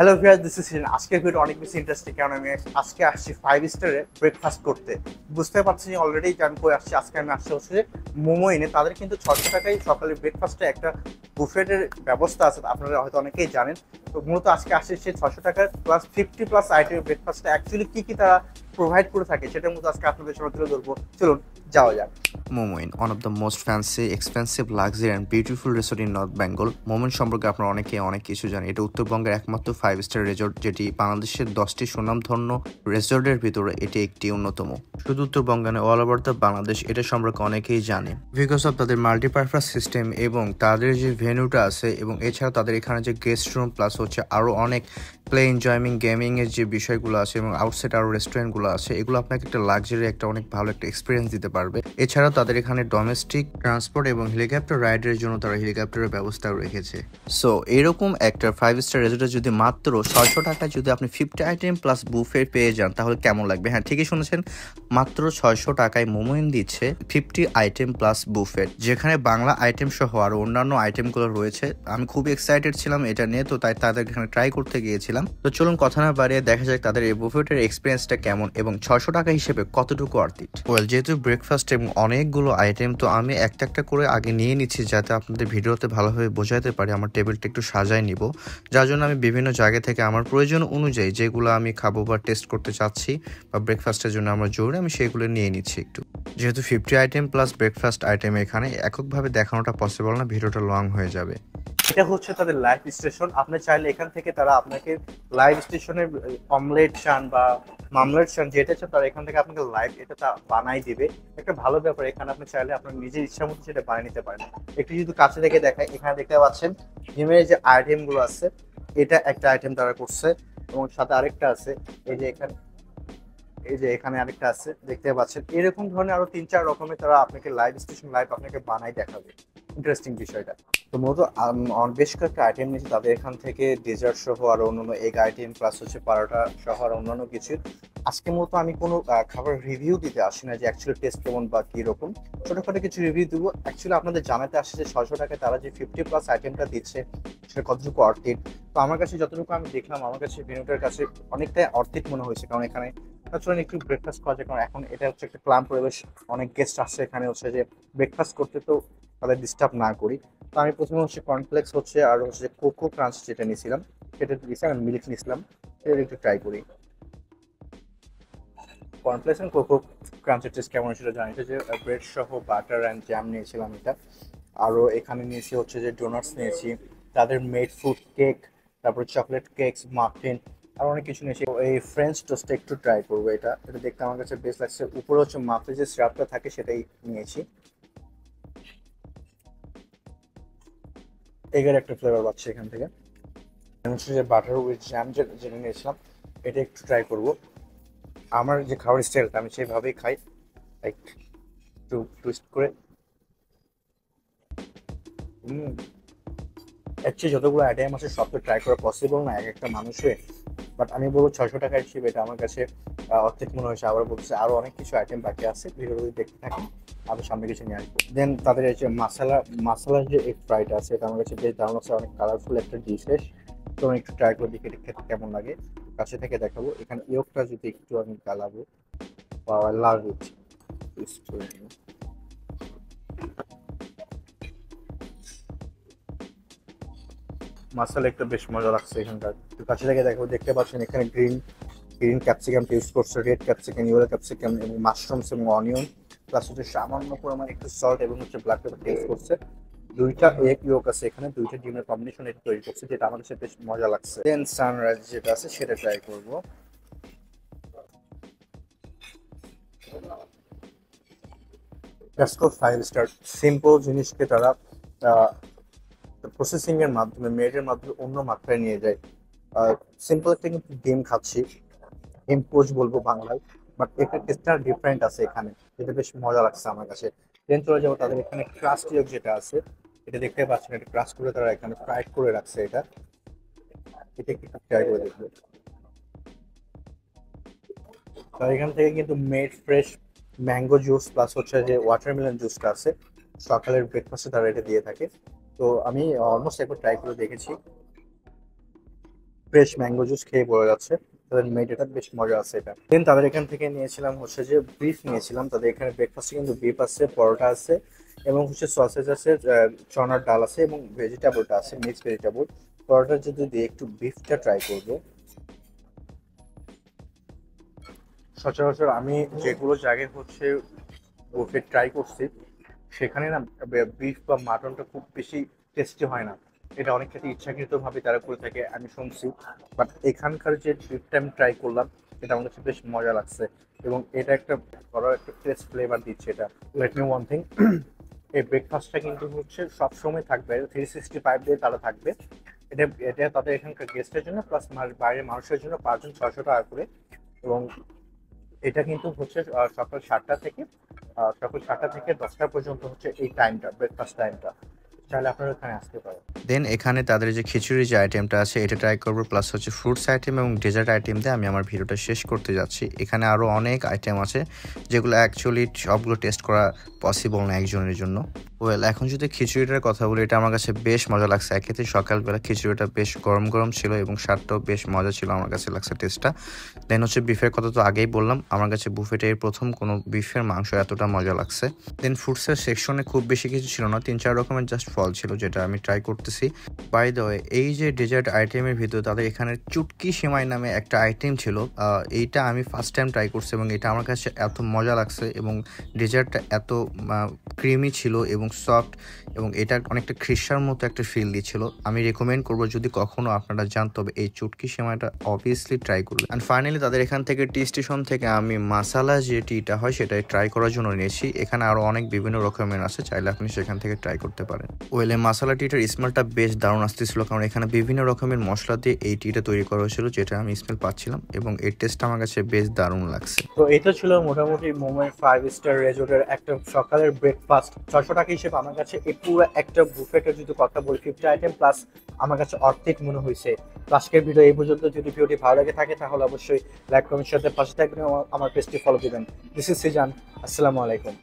Hello viewers, this is হিরেন। আজকের video অনেক বেশি ইন্টারেস্টিং, কারণ আমি আজকে আসছি 5 স্টারে ব্রেকফাস্ট করতে। বুঝতে পারছি অলরেডি যে আমি কই আসছি। আজকে আমি আসছি হচ্ছে যে মোমো এনে। তাদের কিন্তু 600 টাকায় সকালে ব্রেকফাস্টে একটা বুফেটের ব্যবস্থা আছে, আপনারা হয়তো অনেকেই জানেন। তো মূলত আজকে আসছে সেই 600 টাকার প্লাস 50+ আইটেমের ব্রেকফাস্টটা অ্যাকচুয়ালি কী কী তারা প্রোভাইড করে থাকে সেটার মধ্যে আজকে আপনাদের সঙ্গে তুলে ধরবো। চলুন যাওয়া যাক। মোমোইন, one of the most fancy, expensive, luxury and beautiful resort in North Bengal. মোমোইন সম্পর্কে আপনারা অনেক কিছু জানেন। এটা উত্তরবঙ্গের একমাত্র 5 স্টার রিসোর্ট, যেটি বাংলাদেশের 10টি সুনামধন্য রিসোর্টের ভিতরে এটি একটি অন্যতম। শুধু উত্তরবঙ্গে নয়, অল ওভার দ্য বাংলাদেশ এটা সম্পর্কে অনেকেই জানে, বিকজ অফ তাদের মাল্টিপারপাস সিস্টেম এবং তাদের যে ভেন্যুটা আছে, এবং এছাড়া তাদের এখানে যে গেস্ট রুম প্লাস হচ্ছে আরও অনেক প্লে এনজয়মিং গেমিং এর যে বিষয়গুলো আছে এবং আউটসাইড আরও রেস্টুরেন্টগুলো আছে, এগুলো আপনাকে একটা লাক্সারি একটা অনেক ভালো একটা এক্সপিরিয়েন্স দিতে পারবে। এছাড়াও তাদের এখানে ডোমেস্টিক ট্রান্সপোর্ট এবং হেলিকপ্টার রাইডের জন্য তারা হেলিকপ্টারের ব্যবস্থাও রেখেছে। সো এরকম একটা 5 স্টার রেজর্টে যদি মাত্র 600 টাকায় যদি আপনি 50 আইটেম প্লাস বুফে পেয়ে যান, তাহলে কেমন লাগবে? হ্যাঁ, ঠিকই শুনেছেন, মাত্র 600 টাকায় মোমোইন দিচ্ছে 50 আইটেম প্লাস বুফেট, যেখানে বাংলা আইটেম সহ আরো অন্যান্য আইটেমগুলো রয়েছে। আমি খুবই এক্সাইটেড ছিলাম এটা নিয়ে, তো তাই তাদের এখানে ট্রাই করতে গিয়েছিলাম। তো চলুন কথা না বাড়িয়ে দেখা যাক তাদের এই বুফেটের এক্সপিরিয়েন্সটা কেমন এবং 600 টাকা হিসেবে কতটুকু অর্থ ইট। ওয়েল, যেহেতু ব্রেকফাস্ট এবং অনেকগুলো আইটেম, তো আমি একটা একটা করে আগে নিয়ে নিচ্ছি যাতে আপনাদের ভিডিওতে ভালোভাবে বোঝাতে পারি। আমার টেবিলটা একটু সাজায় নিব, যার জন্য আমি বিভিন্ন জায়গা থেকে আমার প্রয়োজন অনুযায়ী যেগুলো আমি খাবো বা টেস্ট করতে চাচ্ছি বা ব্রেকফাস্টের জন্য আমার জরুরি, আমি সেগুলো নিয়ে নিচ্ছি একটু। যেহেতু 50 আইটেম প্লাস ব্রেকফাস্ট আইটেম এখানে এককভাবে দেখানোটা পসিবল না, ভিডিওটা লং হয়ে যাবে। এটা হচ্ছে তাদের লাইভ স্টেশন। আপনি চাইলে এখান থেকে তারা আপনাকে লাইভ স্টেশনের অমলেট চান বা মামলেট চান, যেটা চান তারা এখান থেকে আপনাকে লাইভ এটা বানাই দিবে। একটা ভালো ব্যাপার, এখানে আপনি চাইলে আপনার নিজের ইচ্ছা মতো সেটা বানিয়ে নিতে পারেন। একটু যদি কাছে থেকে দেখায়, এখানে দেখতে পাচ্ছেন জিমের যে আইটেম গুলো আছে, এটা একটা আইটেম তারা করছে এবং সাথে আরেকটা আছে। এই যে এখানে, এই যে এখানে আরেকটা আছে দেখতে পাচ্ছেন। এরকম ধরনের আরো 3-4 রকমের তারা আপনাকে লাইভ স্টেশন লাইভ আপনাকে বানাই দেখাবে। ইন্টারেস্টিং বিষয়টা। তো মূলত বেশ কয়েকটা আইটেম নিয়েছি তাদের এখান থেকে, ডেজার্ট সহ আর অন্যান্য এগ আইটেম প্লাস হচ্ছে পরোটা সহ আর অন্যান্য কিছু। আজকে মূলত আমি কোনো খাবার রিভিউ দিতে আসি না যে অ্যাকচুয়ালি টেস্ট কেমন বা কীরকম, ছোটোখাটো কিছু রিভিউ দেবো। অ্যাকচুয়ালি আপনাদের জানাতে আসছে যে 600 টাকায় তারা যে 50+ আইটেমটা দিচ্ছে সেটা কতটুকু অর্থিত। তো আমার কাছে যতটুকু আমি দেখলাম, আমার কাছে মেনুটার কাছে অনেকটাই অর্থিত মনে হয়েছে, কারণ এখানে চলুন একটু ব্রেকফাস্ট করা যায়, কারণ এখন এটা হচ্ছে একটা ক্লাম পরিবেশ, অনেক গেস্ট আসছে এখানে, হচ্ছে যে ব্রেকফাস্ট করতে তো তাদের ডিস্টার্ব না করি। তো আমি প্রথমে হচ্ছে কর্নফ্লেক্স হচ্ছে আর হচ্ছে যে কোকো ক্রাঞ্চ যেটা নিয়েছিলাম সেটা দিয়েছিলাম, আমি মিল্ক নিয়েছিলাম, সেটা একটু ট্রাই করি। কর্নফ্লেক্স এন্ড কোকো ক্রাঞ্চের টেস্ট কেমন সেটা জানি। এটা যে ব্রেড সহ বাটার অ্যান্ড জ্যাম নিয়েছিলাম এটা। আরও এখানে নিয়েছি হচ্ছে যে ডোনাটস নিয়েছি, তাদের মেড ফুড কেক, তারপর চকলেট কেকস, মাফিন, আর অনেক কিছু নিয়েছি। এই ফ্রেঞ্চ টোস্টটা একটু ট্রাই করবো। এটা এটা দেখতে আমার কাছে বেস্ট লাগছে। উপরে হচ্ছে মাফিন যে সিরাপটা থাকে সেটাই নিয়েছি। এগের একটা ফ্লেভার পাচ্ছি এখান থেকে। আমি হচ্ছে যে বাটার উইথ জ্যাম যেটা নিয়েছিলাম এটা একটু ট্রাই করবো। আমার যে খাবার স্টাইলটা আমি সেইভাবেই খাই, লাইক একটু টুইস্ট করে। অ্যাকচুয়ালি যতগুলো আইটেম আছে সব তো ট্রাই করা পসিবল না এক একটা মানুষের, বাট আমি বলবো 600 টাকা হিসেবে এটা আমার কাছে অর্ধেক মনে হয়েছে। আবার বলছে আরও অনেক কিছু আইটেম বাকি আছে, ভিডিও যদি দেখতে থাকেন আরও সামনে কিছু নিয়ে আসবো। দেন তাদের এই যে মাসালার যে এগ ফ্রাইড আছে, এটা আমার কাছে বেশ দারুণ লাগছে, অনেক কালারফুল একটা ডিশেস। তো আমি একটু ট্রাই করে দেখি এটা খেতে কেমন লাগে, কাছে থেকে দেখাবো। এখানে ইয়োগটা যদি একটু আমি গালাবো, বা লাভ ইট টুইস্ট করে নিই। মাসালা একটা বেশ মজা লাগছে এখানকার। একটু কাছে থেকে দেখো, দেখতে পাচ্ছেন এখানে গ্রিন গ্রিন ক্যাপসিকাম ইউজ করছে, রেড ক্যাপসিকাম, ইয়েলো ক্যাপসিকাম এবং মাশরুমস এবং অনিয়ন, প্লাস হচ্ছে সামান্য পরিমাণে একটু সল্ট এবং হচ্ছে ব্ল্যাক পেপার ইউজ করছে। দুইটা এগ ইয়োক আছে এখানে, দুইটা ডিমের কম্বিনেশন এটা তৈরি করছে, যেটা আমার কাছে বেশ মজা লাগছে। দেন সানরাইজ যেটা আছে সেটা ট্রাই করবো। Just 5 star. সিম্পল জিনিসকে তারা প্রসেসিং এর মাধ্যমে, মেডের মাধ্যমে অন্য মাত্রায় নিয়ে যায়। সিম্পল একটা কিন্তু ডিম খাচ্ছি, ডিম পোচ বলবো বাংলায়, বাট এটা টেস্টটা ডিফারেন্ট আছে এখানে, এটা বেশ মজা লাগছে আমার কাছে। দেন চলে যাবো তাদের এখানে ক্রাস্ট ইয়োগ যেটা আছে, এটা দেখতে পাচ্ছেন, এটা ক্রাস্ট করে তারা এখানে ফ্রাইড করে রাখছে। এটা এটা একটু ট্রাই করে দেখবো। তার এখান থেকে কিন্তু made fresh mango juice plus হচ্ছে যে ওয়াটারমেলন জুসটা আছে, সকালের ব্রেকফাস্টে তারা এটা দিয়ে থাকে। তো আমি অলমোস্ট একবার ট্রাই করে দেখেছি। ফ্রেশ ম্যাঙ্গো জুস খেয়ে বোঝা যাচ্ছে তাদের মেড এটা বেশ মজা আছে এটা। দেন তাদের এখান থেকে নিয়েছিলাম হচ্ছে যে বিফ নিয়েছিলাম। তাদের এখানে ব্রেকফাস্টে কিন্তু বিফ আছে, পরোটা আছে এবং হচ্ছে সসেজ আছে, চনার ডাল আছে এবং ভেজিটেবলটা আছে, মিক্সড ভেজিটেবল। পরোটা যদি দিয়ে একটু বিফটা ট্রাই করবো। সচরাচর আমি যেগুলো জায়গায় হচ্ছে বুফে ট্রাই করছি সেখানে না বিফ বা মাটনটা খুব বেশি টেস্টি হয় না। এটা অনেক ক্ষেত্রে ইচ্ছাকৃতভাবে তারা করে থাকে আমি শুনছি। বাট এখানকার যে বিফটা আমি ট্রাই করলাম এটা আমার কাছে বেশ মজা লাগছে এবং এটা একটা বড় একটা টেস্ট ফ্লেভার দিচ্ছে এটা। লেট মি ওয়ান থিং, এই ব্রেকফাস্টটা কিন্তু হচ্ছে সবসময় থাকবে, 365 ডে তারা থাকবে। এটা এটা তাদের এখানকার গেস্টের জন্য প্লাস বাইরের মানুষের জন্য 5 জন 600 টাকা করে। এবং এটা কিন্তু হচ্ছে সকাল 7টা থেকে 10টা পর্যন্ত হচ্ছে এই টাইমটা, ব্রেকফাস্ট টাইমটা। চাইলে আপনারা এখানে আসতে পারেন। দেন এখানে তাদের যে খিচুড়ি যে আইটেমটা আছে এটা ট্রাই করবো, প্লাস হচ্ছে ফ্রুটস আইটেম এবং ডেজার্ট আইটেম দিয়ে আমি আমার ভিডিওটা শেষ করতে যাচ্ছি। এখানে আরও অনেক আইটেম আছে যেগুলো অ্যাকচুয়ালি সবগুলো টেস্ট করা পসিবল না একজনের জন্য। ওয়েল, এখন যদি খিচুড়িটার কথা বলি, এটা আমার কাছে বেশ মজা লাগছে। একেতে সকালবেলা খিচুড়িটা বেশ গরম গরম ছিল এবং স্বাদটাও বেশ মজা ছিল, আমার কাছে লাগছে টেস্টটা। দেন হচ্ছে বিফের কথা তো আগেই বললাম, আমার কাছে বুফেটে এর প্রথম কোনো বিফের মাংস এতটা মজা লাগছে। দেন ফ্রুটসের সেকশনে খুব বেশি কিছু ছিল না, 3-4 রকমের জাস্ট ফল ছিল যেটা আমি ট্রাই করতেছি। বাই দ্য ওয়ে, এই যে ডেজার্ট আইটেমের ভিতরে তাদের এখানে চুটকি সেমাই নামে একটা আইটেম ছিল, এইটা আমি ফার্স্ট টাইম ট্রাই করছি এবং এটা আমার কাছে এত মজা লাগছে এবং ডেজার্টটা এত ক্রিমি ছিল এবং সফট এবং এটা অনেকটা খ্রিসার মতো একটা ফিল দিচ্ছিল। আমি রেকমেন্ড করবো যদি কখনো আপনারা যান তবে এই চুটকি সেমাইটা অবভিয়াসলি ট্রাই করবেন। অ্যান্ড ফাইনালি তাদের এখান থেকে টি স্টেশন থেকে আমি মাসালা যে টিটা হয় সেটা ট্রাই করার জন্য নিয়েছি। এখানে আরও অনেক বিভিন্ন রকমের আছে, চাইলে আপনি সেখান থেকে ট্রাই করতে পারেন। ওয়েলে মাসালা টিটার স্মেলটা বেশ দারুণ আসতেছিল কারণ এখানে বিভিন্ন রকমের মশলা দিয়ে এই টিটা তৈরি করা হয়েছিল যেটা আমি স্মেল পাচ্ছিলাম এবং এর টেস্ট আমার কাছে বেশ দারুণ লাগছে। তো এটা ছিল মোটামুটি মোমের 5 স্টার রেজর্টের একটা সকালের ব্রেকফাস্ট। 600 টাকা হিসেবে আমার কাছে এই পুরো একটা বুফেটের যদি কথা বলি 50 আইটেম প্লাস আমার কাছে অর্ধেক মনে হয়েছে। তো আজকের ভিডিও এই পর্যন্ত। যদি ভিডিওটি ভালো লাগে থাকে তাহলে অবশ্যই লাইক কমেন্ট সাথে পাশে থাকবেন, আমার পেজটি ফলো দিবেন। দিস ইজ সিজান, আসসালামু আলাইকুম।